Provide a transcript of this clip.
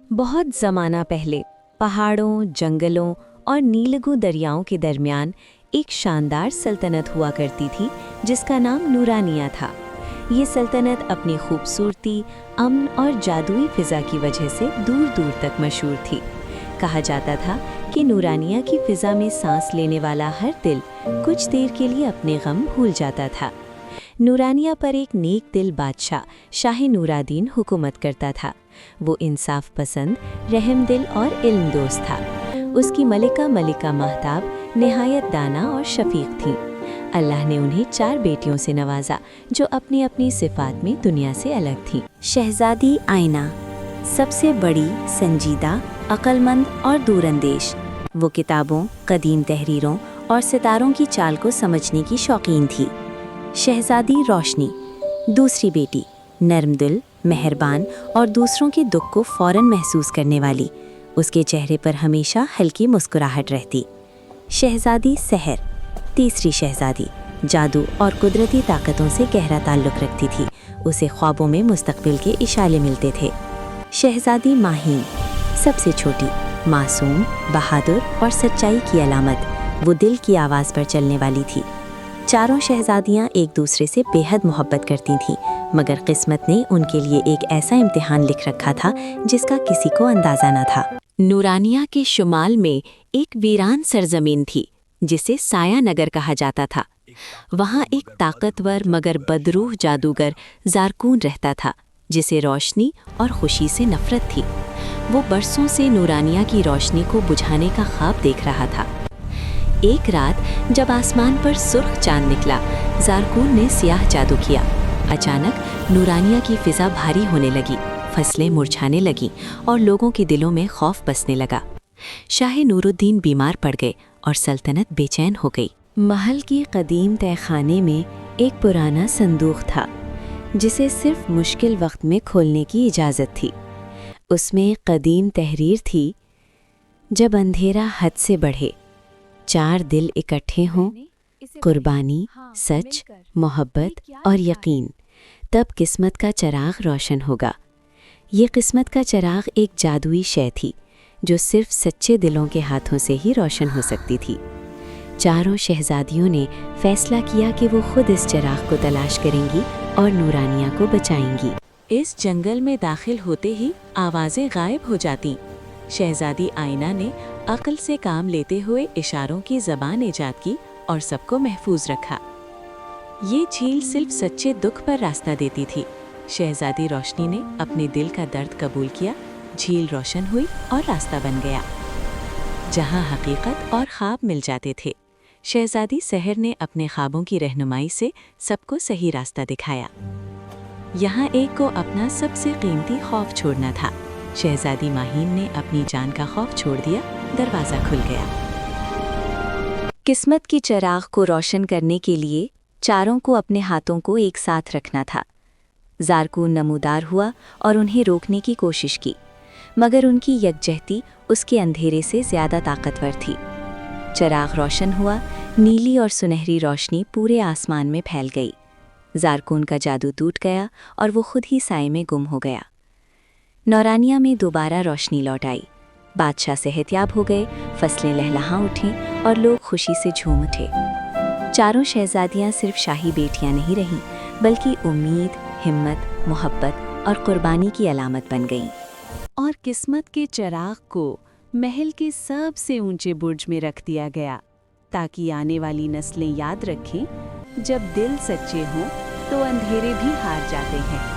बहुत ज़माना पहले पहाड़ों, जंगलों और नीलगु दरियाओं के दरमियान एक शानदार सल्तनत हुआ करती थी जिसका नाम नूरानिया था। ये सल्तनत अपनी खूबसूरती, अमन और जादुई फ़िज़ा की वजह से दूर दूर तक मशहूर थी। कहा जाता था कि नूरानिया की फ़िज़ा में सांस लेने वाला हर दिल कुछ देर के लिए अपने गम भूल जाता था। नूरानिया पर एक नेक दिल बादशाह शाह नूरादीन हुकूमत करता था। वो इंसाफ पसंद, रहम दिल और इल्म दोस्त था। उसकी मलिका महताब निहायत दाना और शफीक थी। अल्लाह ने उन्हें 4 बेटियों से नवाजा जो अपनी अपनी सिफात में दुनिया से अलग थीं। शहजादी आइना सबसे बड़ी, संजीदा, अक्लमंद और दूरंदेश। वो किताबों, कदीम तहरीरों और सितारों की चाल को समझने की शौकीन थी। शहजादी रोशनी दूसरी बेटी, नर्म दिल, मेहरबान और दूसरों के दुख को फ़ौरन महसूस करने वाली। उसके चेहरे पर हमेशा हल्की मुस्कुराहट रहती। शहजादी सहर तीसरी शहजादी, जादू और कुदरती ताकतों से गहरा ताल्लुक़ रखती थी। उसे ख्वाबों में मुस्तकबिल के इशारे मिलते थे। शहजादी माहीन सबसे छोटी, मासूम, बहादुर और सच्चाई की अलामत। वो दिल की आवाज़ पर चलने वाली थी। चारों शहजादियाँ एक दूसरे से बेहद मोहब्बत करती थीं, मगर किस्मत ने उनके लिए एक ऐसा इम्तिहान लिख रखा था जिसका किसी को अंदाज़ा न था। नूरानिया के शुमाल में एक वीरान सरजमीन थी जिसे साया नगर कहा जाता था। वहाँ एक ताकतवर मगर बदरूह जादूगर ज़ारकून रहता था जिसे रोशनी और खुशी से नफरत थी। वो बरसों से नूरानिया की रोशनी को बुझाने का ख्वाब देख रहा था। एक रात जब आसमान पर सुर्ख चांद निकला, ज़ारकून ने सियाह जादू किया। अचानक नूरानिया की फ़िज़ा भारी होने लगी, फसलें मुरझाने लगीं और लोगों के दिलों में खौफ बसने लगा। शाह नूरुद्दीन बीमार पड़ गए और सल्तनत बेचैन हो गई। महल की कदीम तहखाने में एक पुराना संदूक था जिसे सिर्फ मुश्किल वक्त में खोलने की इजाज़त थी। उसमें एक कदीम तहरीर थी, जब अंधेरा हद से बढ़े, 4 दिल इकट्ठे हों, कुर्बानी, सच, मोहब्बत और यकीन, तब किस्मत का चिराग रोशन होगा। ये किस्मत का चिराग एक जादुई शय थी जो सिर्फ सच्चे दिलों के हाथों से ही रोशन हो सकती थी। चारों शहजादियों ने फैसला किया कि वो खुद इस चिराग को तलाश करेंगी और नूरानिया को बचाएंगी। इस जंगल में दाखिल होते ही आवाज़ें गायब हो जातीं। शहजादी आइना ने अक्ल से काम लेते हुए इशारों की ज़बान ईजाद की और सबको महफूज रखा। ये झील सिर्फ सच्चे दुख पर रास्ता देती थी। शहजादी रोशनी ने अपने दिल का दर्द कबूल किया, झील रोशन हुई और रास्ता बन गया जहाँ हकीकत और ख्वाब मिल जाते थे। शहजादी सहर ने अपने ख्वाबों की रहनुमाई से सबको सही रास्ता दिखाया। यहाँ एक को अपना सबसे कीमती खौफ छोड़ना था। शहजादी माहीन ने अपनी जान का खौफ छोड़ दिया, दरवाज़ा खुल गया। किस्मत की चिराग को रोशन करने के लिए चारों को अपने हाथों को एक साथ रखना था। ज़ारकून नमूदार हुआ और उन्हें रोकने की कोशिश की, मगर उनकी यकजहती उसके अंधेरे से ज़्यादा ताकतवर थी। चिराग रोशन हुआ, नीली और सुनहरी रोशनी पूरे आसमान में फैल गई। ज़ारकून का जादू टूट गया और वो खुद ही साए में गुम हो गया। नूरानिया में दोबारा रोशनी लौट आई। बादशाह सेहतियाब हो गए, फसलें लहलहा उठीं और लोग खुशी से झूम उठे। चारों शहजादियाँ सिर्फ शाही बेटियाँ नहीं रहीं, बल्कि उम्मीद, हिम्मत, मोहब्बत और कुर्बानी की अलामत बन गईं। और किस्मत के चिराग को महल के सबसे ऊंचे बुर्ज में रख दिया गया ताकि आने वाली नस्लें याद रखें, जब दिल सच्चे हों तो अंधेरे भी हार जाते हैं।